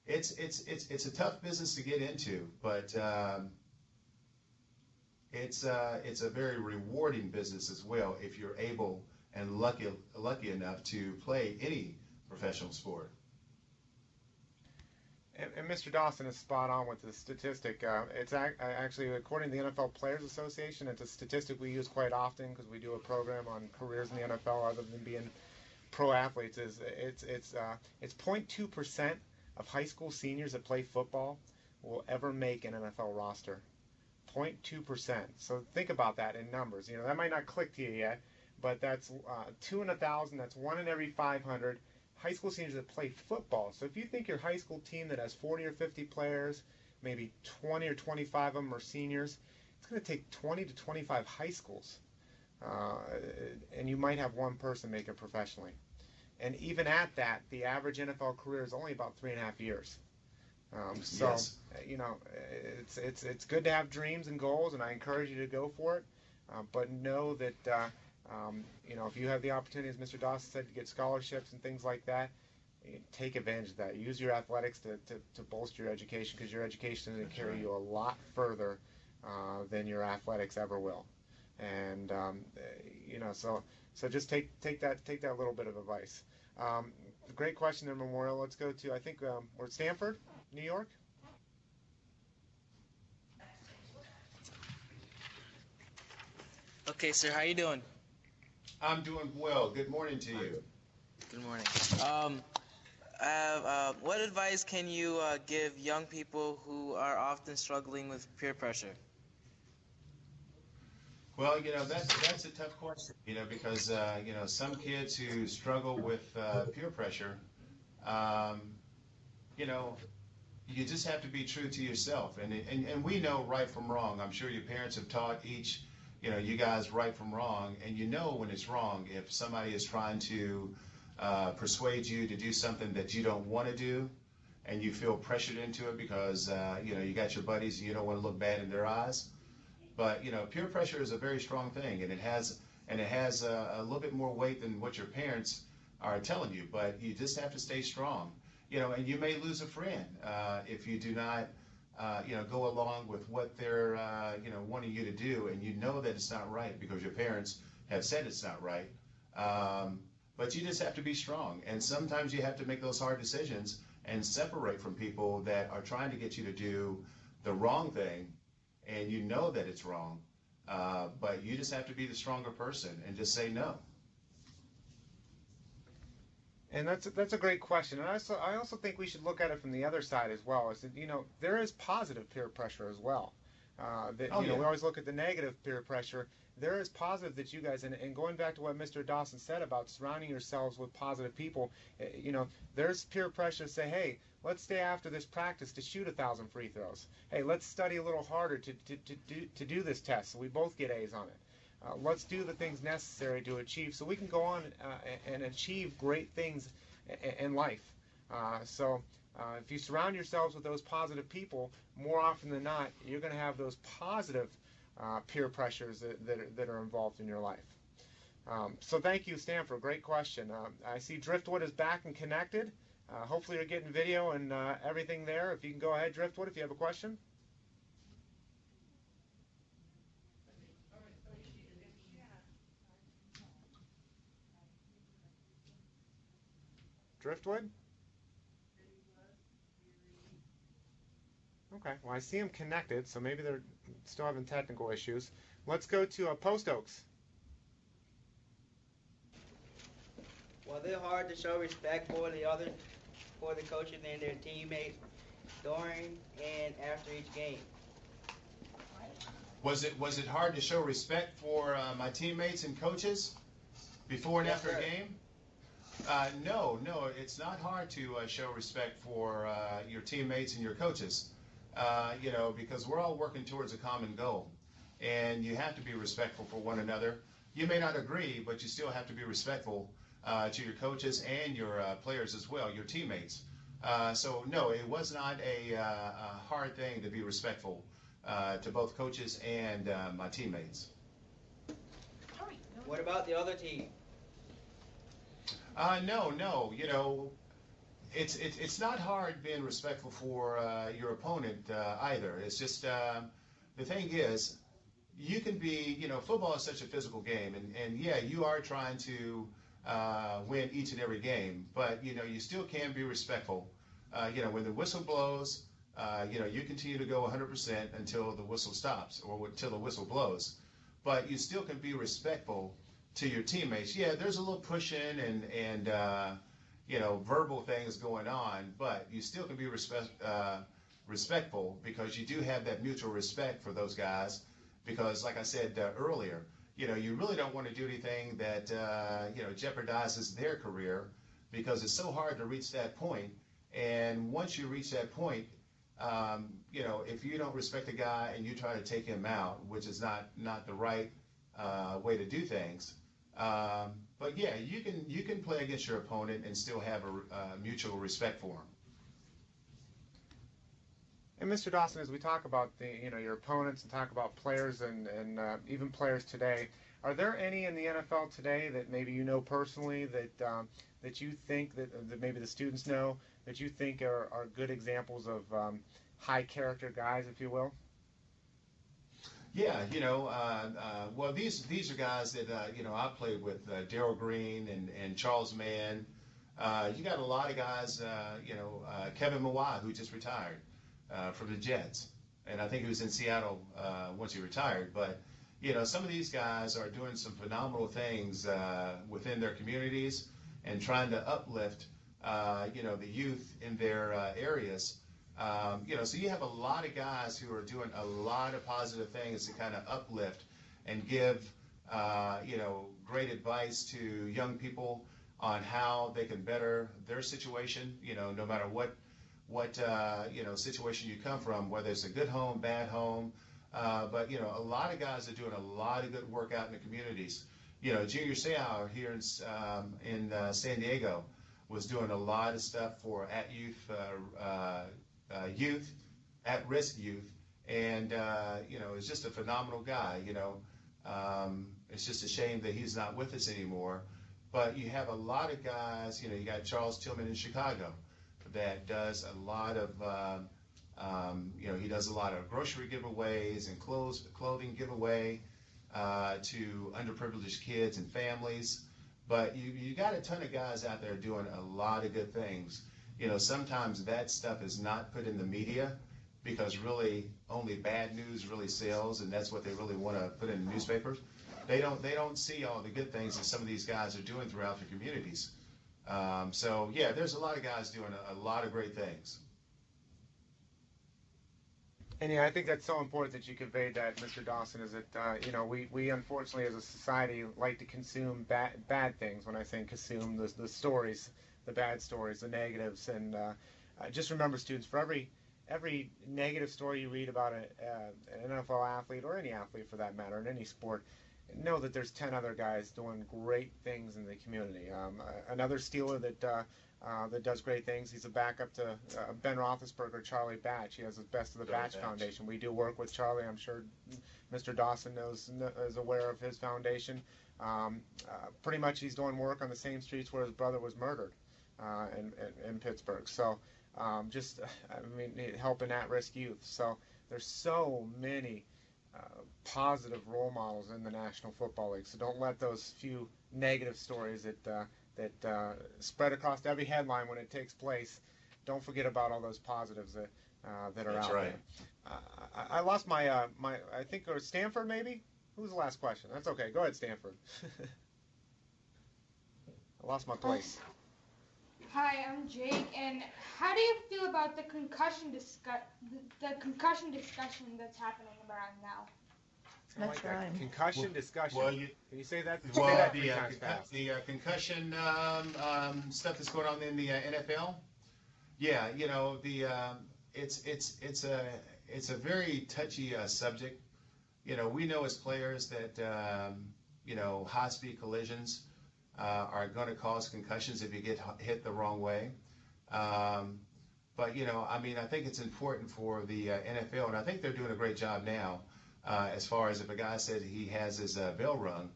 it's a tough business to get into, but it's a very rewarding business as well if you're able and lucky enough to play any professional sport. And Mr. Dawson is spot on with the statistic. It's actually, according to the NFL Players Association, it's a statistic we use quite often because we do a program on careers in the NFL other than being pro athletes. It's 0.2% of high school seniors that play football will ever make an NFL roster. 0.2%. So think about that in numbers. That might not click to you yet, but that's 2 in 1,000. That's 1 in every 500 high school seniors that play football. So if you think your high school team that has 40 or 50 players, maybe 20 or 25 of them are seniors, it's going to take 20 to 25 high schools. And you might have one person make it professionally. And even at that, the average NFL career is only about 3.5 years. Yes. It's good to have dreams and goals, and I encourage you to go for it. But know that if you have the opportunity, as Mr. Dawson said, to get scholarships and things like that, take advantage of that. Use your athletics to bolster your education, because your education is going to carry you a lot further than your athletics ever will. And so just take that little bit of advice. Great question there, Memorial. Let's go to, I think we're at Stanford, New York. Okay, sir, how you doing? I'm doing well. Good morning to you. Good morning. What advice can you give young people who are often struggling with peer pressure? Well, that's a tough question, because, some kids who struggle with peer pressure, you just have to be true to yourself. And we know right from wrong. I'm sure your parents have taught you guys right from wrong, and when it's wrong. If somebody is trying to persuade you to do something that you don't want to do, and you feel pressured into it because, you got your buddies and you don't want to look bad in their eyes. But, peer pressure is a very strong thing, and it has a little bit more weight than what your parents are telling you. But you just have to stay strong, and you may lose a friend if you do not, go along with what they're, wanting you to do, and that it's not right because your parents have said it's not right. But you just have to be strong, and sometimes you have to make those hard decisions and separate from people that are trying to get you to do the wrong thing. And that it's wrong, but you just have to be the stronger person and just say no. And that's a great question. And I also think we should look at it from the other side as well. Is that, there is positive peer pressure as well. We always look at the negative peer pressure. There is positive that you guys, and going back to what Mr. Dawson said about surrounding yourselves with positive people, there's peer pressure to say, hey, let's stay after this practice to shoot 1,000 free throws. Hey, let's study a little harder to do this test so we both get A's on it. Let's do the things necessary to achieve so we can go on and achieve great things in life. If you surround yourselves with those positive people, more often than not, you're going to have those positive peer pressures that are involved in your life. So thank you, Stanford. Great question. I see Driftwood is back and connected. Hopefully you're getting video and everything there. If you can go ahead, Driftwood, if you have a question. Driftwood? Okay, well, I see them connected, so maybe they're still having technical issues. Let's go to Post Oaks. Was it hard to show respect for the coaches and their teammates during and after each game? Was it hard to show respect for my teammates and coaches before and after a game? No, it's not hard to show respect for your teammates and your coaches. Because we're all working towards a common goal, and you have to be respectful for one another. You may not agree, but you still have to be respectful to your coaches and your players as well, your teammates. So no, it was not a hard thing to be respectful to both coaches and my teammates. What about the other team? No. It's not hard being respectful for your opponent either. It's just the thing is, you can be, football is such a physical game, and yeah, you are trying to win each and every game, but you still can be respectful. When the whistle blows, you continue to go 100% until the whistle stops or until the whistle blows, but you still can be respectful to your teammates. Yeah, there's a little pushing and verbal things going on, but you still can be respectful because you do have that mutual respect for those guys. Because, like I said earlier, you really don't want to do anything that jeopardizes their career, because it's so hard to reach that point. And once you reach that point, if you don't respect a guy and you try to take him out, which is not the right way to do things. But yeah, you can play against your opponent and still have a mutual respect for him. And Mr. Dawson, as we talk about your opponents and talk about players and even players today, are there any in the NFL today that maybe you know personally that you think that maybe the students know that you think are good examples of high character guys, if you will? Yeah, well, these are guys that I played with, Darryl Green and Charles Mann. You got a lot of guys, Kevin Mawai, who just retired from the Jets, and I think he was in Seattle once he retired. But some of these guys are doing some phenomenal things within their communities and trying to uplift the youth in their areas. So you have a lot of guys who are doing a lot of positive things to kind of uplift and give, great advice to young people on how they can better their situation, no matter what situation you come from, whether it's a good home, bad home. But, a lot of guys are doing a lot of good work out in the communities. Junior Seau here in San Diego was doing a lot of stuff for youth, at-risk youth, and is just a phenomenal guy. It's just a shame that he's not with us anymore. But you have a lot of guys. You got Charles Tillman in Chicago that does a lot of, he does a lot of grocery giveaways and clothing giveaway to underprivileged kids and families. But you got a ton of guys out there doing a lot of good things. Sometimes that stuff is not put in the media because really only bad news really sells, and that's what they really want to put in the newspapers. They don't see all the good things that some of these guys are doing throughout the communities. So yeah, there's a lot of guys doing a lot of great things. And yeah, I think that's so important that you conveyed that, Mr. Dawson, is that, we unfortunately as a society like to consume bad things. When I say consume, the stories, the bad stories, the negatives. And just remember, students, for every negative story you read about an NFL athlete, or any athlete for that matter, in any sport, know that there's 10 other guys doing great things in the community. Another Steeler that does great things. He's a backup to Ben Roethlisberger, Charlie Batch. He has the Best of the Batch Foundation. We do work with Charlie. I'm sure Mr. Dawson is aware of his foundation. Pretty much he's doing work on the same streets where his brother was murdered in Pittsburgh. So helping at-risk youth. So there's so many positive role models in the National Football League. So don't let those few negative stories that that spread across every headline when it takes place. Don't forget about all those positives that are That's out right. there. I lost my I think it was Stanford maybe. Who was the last question? That's okay. Go ahead, Stanford. I lost my place. Hi, I'm Jake, and how do you feel about the concussion discussion that's happening around now? Next time. Concussion discussion. Well, can you say that? Well, say that 3 times fast. the concussion stuff that's going on in the NFL. Yeah, you know it's a very touchy subject. You know, we know as players that high-speed collisions are going to cause concussions if you get hit the wrong way. But I mean, I think it's important for the NFL, and I think they're doing a great job now. As far as if a guy said he has his bell rung,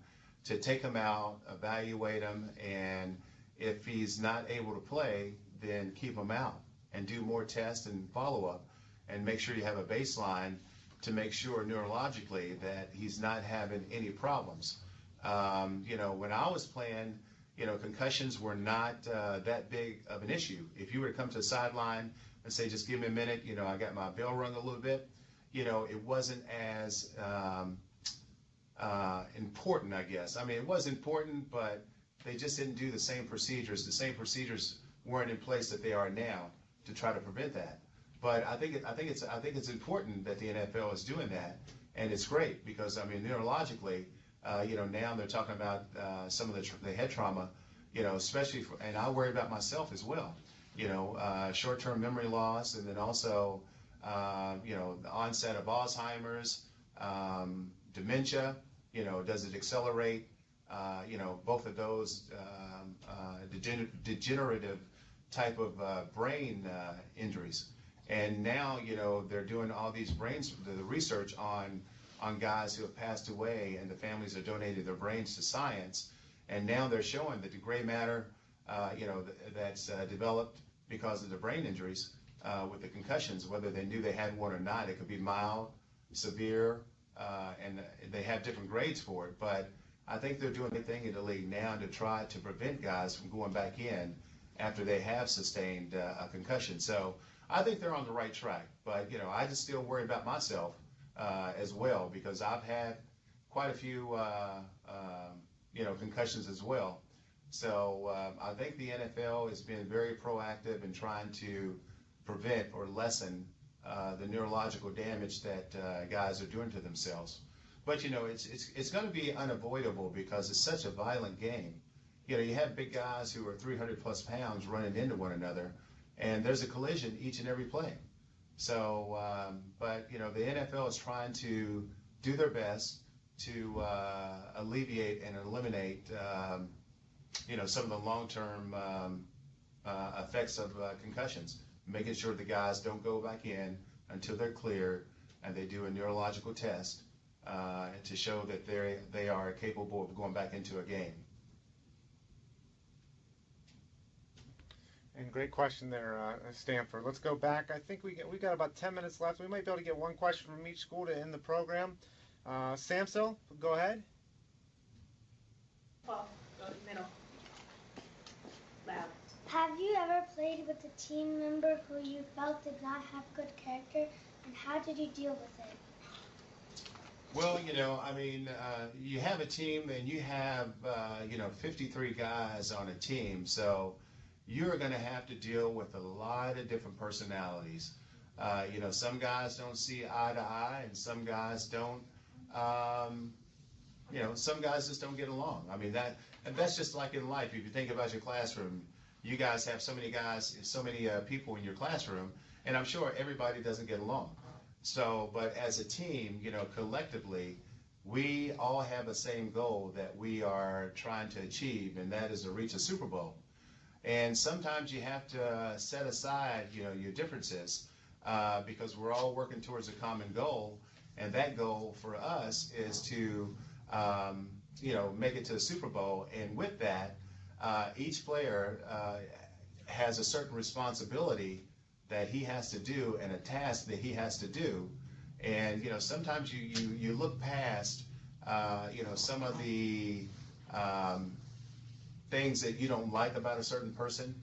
to take him out, evaluate him, and if he's not able to play, then keep him out and do more tests and follow-up and make sure you have a baseline to make sure neurologically that he's not having any problems. When I was playing, concussions were not that big of an issue. If you were to come to the sideline and say, just give me a minute, I got my bell rung a little bit, it wasn't as important, I guess. I mean, it was important, but they just didn't do the same procedures. The same procedures weren't in place that they are now to try to prevent that. But I think it's important that the NFL is doing that, and it's great because I mean, neurologically, now they're talking about some of the head trauma, especially and I worry about myself as well. Short-term memory loss, and then also the onset of Alzheimer's, dementia, does it accelerate, both of those degenerative type of brain injuries. And now, they're doing all these the research on guys who have passed away, and the families have donated their brains to science. And now they're showing that the gray matter, that's developed because of the brain injuries, with the concussions, whether they knew they had one or not, it could be mild, severe, and they have different grades for it. But I think they're doing a thing in the league now to try to prevent guys from going back in after they have sustained a concussion. So I think they're on the right track. But, I just still worry about myself as well, because I've had quite a few, concussions as well. So I think the NFL has been very proactive in trying to prevent or lessen the neurological damage that guys are doing to themselves. But it's going to be unavoidable because it's such a violent game. You have big guys who are 300 plus pounds running into one another, and there's a collision each and every play. So, but the NFL is trying to do their best to alleviate and eliminate some of the long-term effects of concussions, making sure the guys don't go back in until they're cleared and they do a neurological test to show that they are capable of going back into a game. And great question there, Stanford. Let's go back. I think we got about 10 minutes left. We might be able to get one question from each school to end the program. Samsil, go ahead. Paul, go to the middle. Loud. Have you ever played with a team member who you felt did not have good character, and how did you deal with it? Well, I mean, you have a team and you have, 53 guys on a team, so you're going to have to deal with a lot of different personalities. Some guys don't see eye to eye, and some guys don't, some guys just don't get along. I mean, that's just like in life. If you think about your classroom, you guys have so many guys, so many people in your classroom, and I'm sure everybody doesn't get along. So, but as a team, collectively, we all have the same goal that we are trying to achieve, and that is to reach a Super Bowl. And sometimes you have to set aside, your differences, because we're all working towards a common goal, and that goal for us is to, make it to the Super Bowl. And with that, each player has a certain responsibility that he has to do and a task that he has to do. And, sometimes you look past, some of the, things that you don't like about a certain person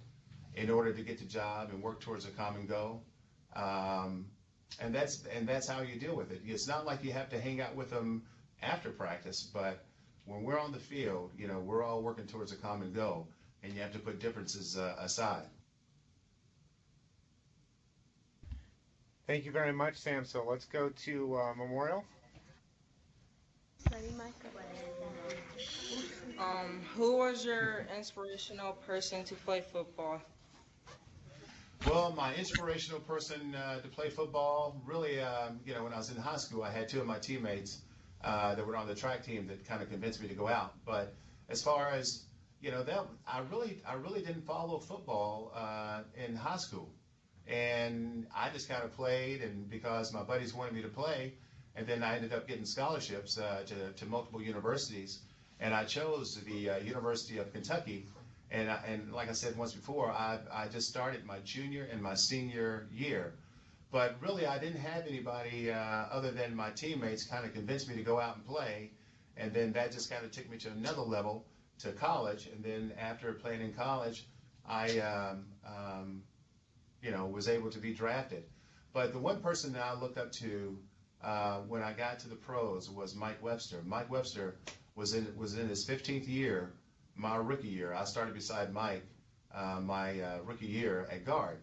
in order to get the job and work towards a common goal. And that's how you deal with it. It's not like you have to hang out with them after practice, but when we're on the field, we're all working towards a common goal, and you have to put differences aside. Thank you very much, Sam. So let's go to Memorial. Who was your inspirational person to play football? Well, my inspirational person to play football, really, when I was in high school, I had two of my teammates that were on the track team that kind of convinced me to go out. But as far as, that I really didn't follow football in high school. And I just kind of played, and because my buddies wanted me to play, and then I ended up getting scholarships to multiple universities. And I chose the University of Kentucky. And like I said once before, I just started my junior and my senior year. But really, I didn't have anybody other than my teammates kind of convinced me to go out and play. And then that just kind of took me to another level, to college. And then after playing in college, I was able to be drafted. But the one person that I looked up to when I got to the pros was Mike Webster. Mike Webster was in his 15th year, my rookie year. I started beside Mike my rookie year at guard.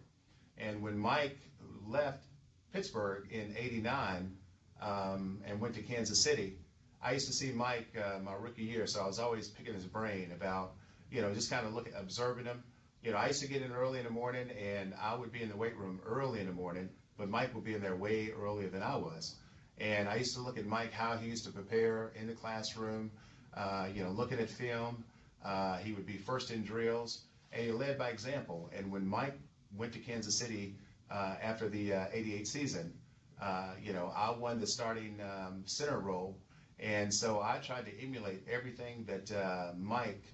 And when Mike left Pittsburgh in '89 and went to Kansas City, I used to see Mike my rookie year, so I was always picking his brain about, just kind of observing him. I used to get in early in the morning, and I would be in the weight room early in the morning, but Mike would be in there way earlier than I was. And I used to look at Mike, how he used to prepare in the classroom, looking at film. He would be first in drills, and he led by example. And when Mike went to Kansas City after the '88 season, I won the starting center role. And so I tried to emulate everything that Mike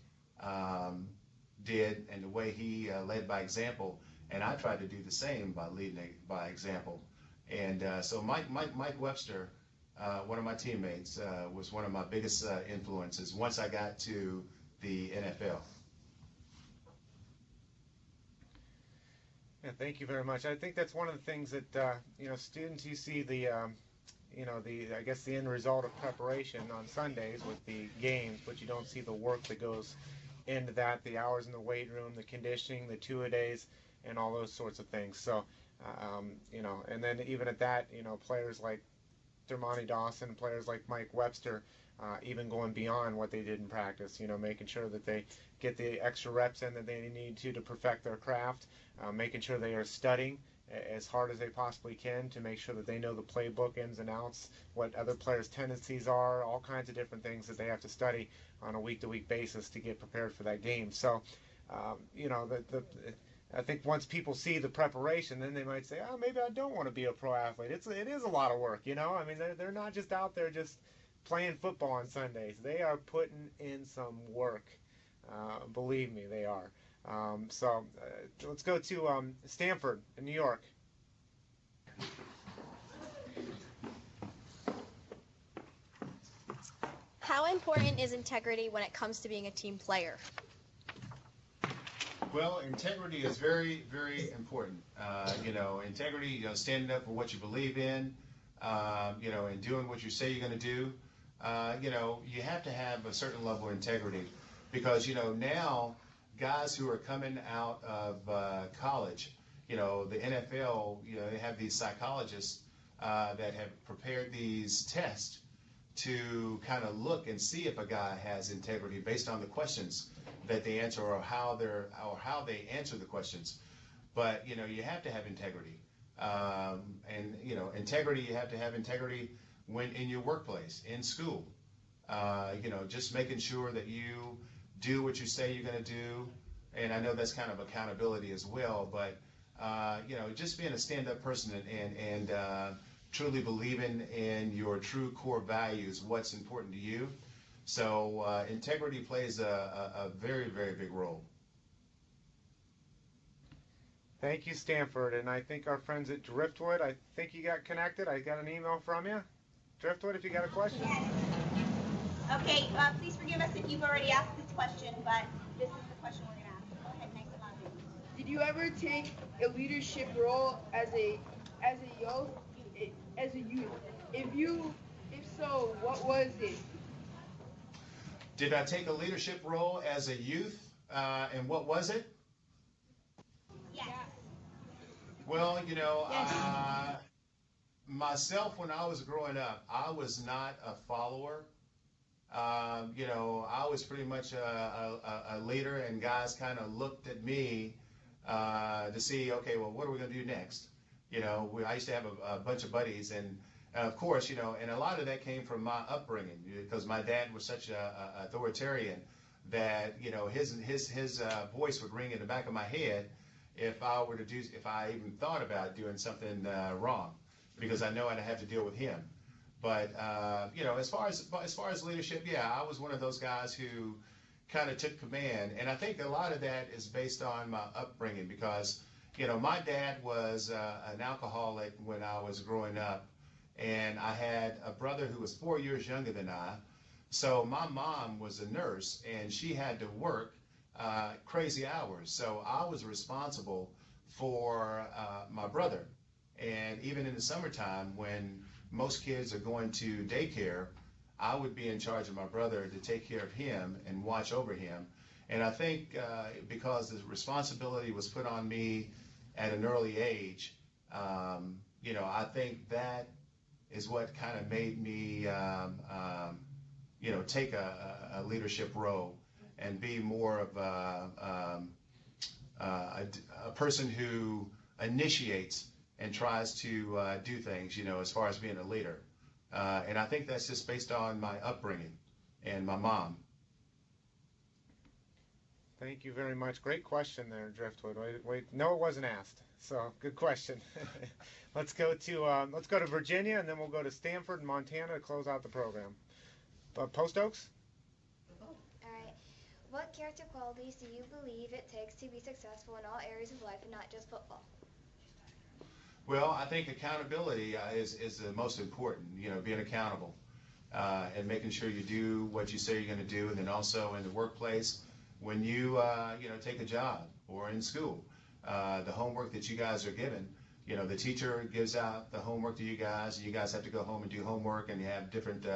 did and the way he led by example. And I tried to do the same by leading by example. And so Mike Webster, one of my teammates, was one of my biggest influences once I got to the NFL. Yeah, thank you very much. I think that's one of the things that students, you see the I guess the end result of preparation on Sundays with the games, but you don't see the work that goes into that, the hours in the weight room, the conditioning, the two-a-days, and all those sorts of things. So, and then even at that, players like Dermontti Dawson, players like Mike Webster, even going beyond what they did in practice, making sure that they get the extra reps in that they need to perfect their craft, making sure they are studying as hard as they possibly can to make sure that they know the playbook ins and outs, what other players' tendencies are, all kinds of different things that they have to study on a week-to-week basis to get prepared for that game. So, I think once people see the preparation, then they might say, oh, maybe I don't want to be a pro athlete. It is a lot of work, I mean, they're not just out there just playing football on Sundays. They are putting in some work. Believe me, they are. So let's go to Stanford in New York. How important is integrity when it comes to being a team player? Well, integrity is very, very important. Integrity, standing up for what you believe in, and doing what you say you're going to do. You have to have a certain level of integrity because, now guys who are coming out of college, the NFL, they have these psychologists that have prepared these tests to kind of look and see if a guy has integrity based on the questions that they answer or how they answer the questions. But you have to have integrity, and integrity. You have to have integrity when in your workplace, in school. Just making sure that you do what you say you're going to do, and I know that's kind of accountability as well. But just being a stand-up person and truly believing in your true core values, what's important to you. So integrity plays a very, very big role. Thank you, Stanford. And I think our friends at Driftwood, I think you got connected. I got an email from you. Driftwood, if you got a question. Okay, please forgive us if you've already asked this question, but this is you ever take a leadership role as a youth? If so, what was it? Did I take a leadership role as a youth, and what was it? Yes. Well, myself, when I was growing up, I was not a follower. I was pretty much a leader, and guys kind of looked at me to see, okay, well, what are we going to do next? I used to have a bunch of buddies, and of course, and a lot of that came from my upbringing, because my dad was such a authoritarian that, his voice would ring in the back of my head if I even thought about doing something wrong, because I know I'd have to deal with him. But as far as leadership, yeah, I was one of those guys who kind of took command, and I think a lot of that is based on my upbringing, because my dad was an alcoholic when I was growing up, and I had a brother who was 4 years younger than I. So my mom was a nurse, and she had to work crazy hours. So I was responsible for my brother, and even in the summertime when most kids are going to daycare, I would be in charge of my brother to take care of him and watch over him. And I think because the responsibility was put on me at an early age, I think that is what kind of made me, take a leadership role and be more of a person who initiates and tries to do things, as far as being a leader. And I think that's just based on my upbringing and my mom. Thank you very much. Great question there, Driftwood. Wait. No, it wasn't asked. So good question. Let's go to Virginia, and then we'll go to Stanford and Montana to close out the program. Post Oaks? All right. What character qualities do you believe it takes to be successful in all areas of life and not just football? Well, I think accountability is the most important, being accountable and making sure you do what you say you're going to do. And then also in the workplace, when you, take a job or in school, the homework that you guys are given, the teacher gives out the homework to you guys, and you guys have to go home and do homework, and you have different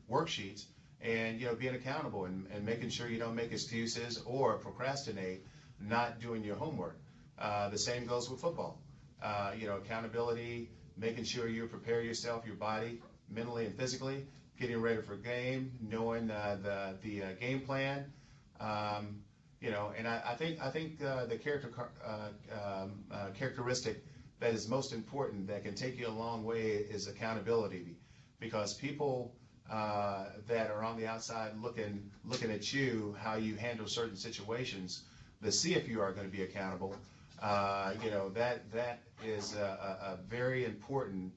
worksheets. And, being accountable and making sure you don't make excuses or procrastinate not doing your homework. The same goes with football. Accountability, making sure you prepare yourself, your body, mentally and physically, getting ready for game, knowing the game plan, and I think the characteristic that is most important that can take you a long way is accountability, because people that are on the outside looking at you, how you handle certain situations, to see if you are going to be accountable. That is a very important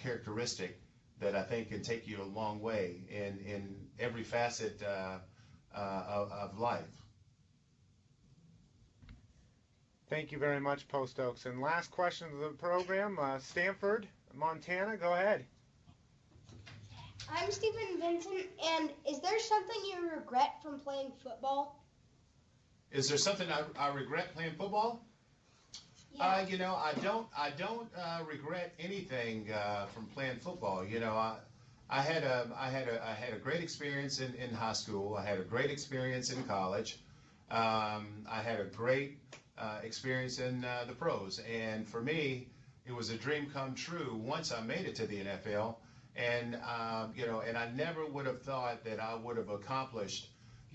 characteristic that I think can take you a long way in every facet of life. Thank you very much, Post Oaks. And last question of the program, Stanford, Montana, go ahead. I'm Stephen Vincent, and is there something you regret from playing football? Is there something I regret playing football? Yeah. I don't regret anything from playing football. I had a great experience in high school. I had a great experience in college. I had a great experience in the pros. And for me, it was a dream come true once I made it to the NFL. And and I never would have thought that I would have accomplished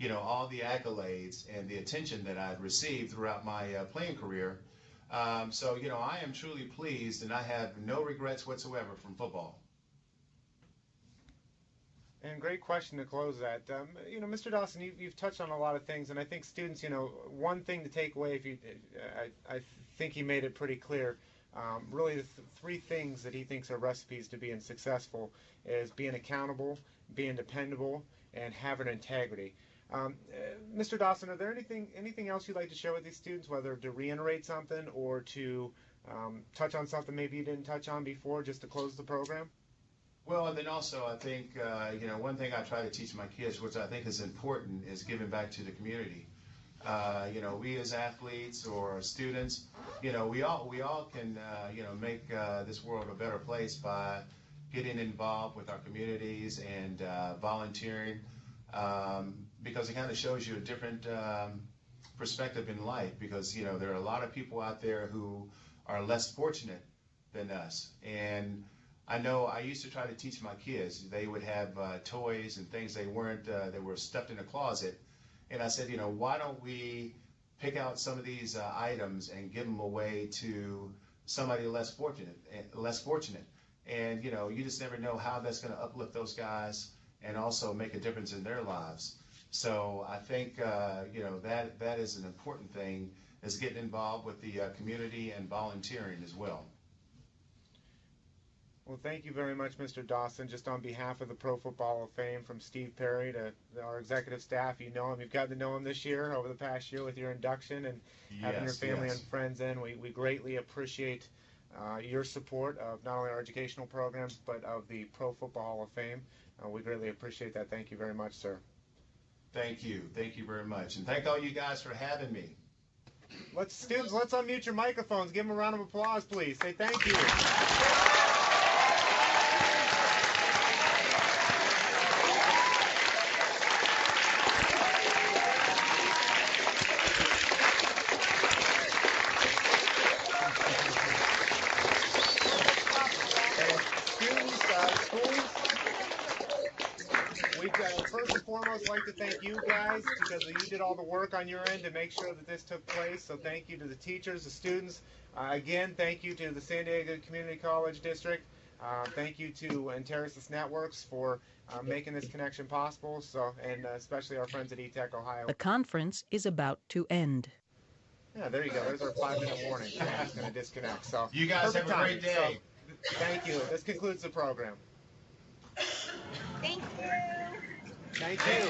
all the accolades and the attention that I'd received throughout my playing career. So I am truly pleased, and I have no regrets whatsoever from football. And great question to close that. Mr. Dawson, you've touched on a lot of things, and I think students, one thing to take away, I think he made it pretty clear. Really, the three things that he thinks are recipes to being successful is being accountable, being dependable, and having integrity. Mr. Dawson, are there anything else you'd like to share with these students, whether to reiterate something or to touch on something maybe you didn't touch on before, just to close the program? Well, and then also I think, one thing I try to teach my kids, which I think is important, is giving back to the community. We as athletes or students, we all can, make this world a better place by getting involved with our communities and volunteering, because it kind of shows you a different perspective in life, because, there are a lot of people out there who are less fortunate than us. And I know I used to try to teach my kids. They would have toys and things they were stuffed in a closet. And I said, why don't we pick out some of these items and give them away to somebody less fortunate. And, you just never know how that's going to uplift those guys and also make a difference in their lives. So I think, that is an important thing, is getting involved with the community and volunteering as well. Well, thank you very much, Mr. Dawson. Just on behalf of the Pro Football Hall of Fame, from Steve Perry to our executive staff, you know him. You've gotten to know him this year, over the past year, with your induction and having your family and friends in. We greatly appreciate your support of not only our educational programs, but of the Pro Football Hall of Fame. We greatly appreciate that. Thank you very much, sir. Thank you. Thank you very much. And thank all you guys for having me. Students, let's unmute your microphones. Give them a round of applause, please. Say thank you. First and foremost, I'd like to thank you guys, because you did all the work on your end to make sure that this took place. So thank you to the teachers, the students. Again, thank you to the San Diego Community College District. Thank you to Enteresis Networks for making this connection possible. And especially our friends at eTech Ohio. The conference is about to end. Yeah, there you go. There's our 5-minute warning. I'm just going to disconnect. So you guys have a great day. So, thank you. This concludes the program. Thank you. Thank you.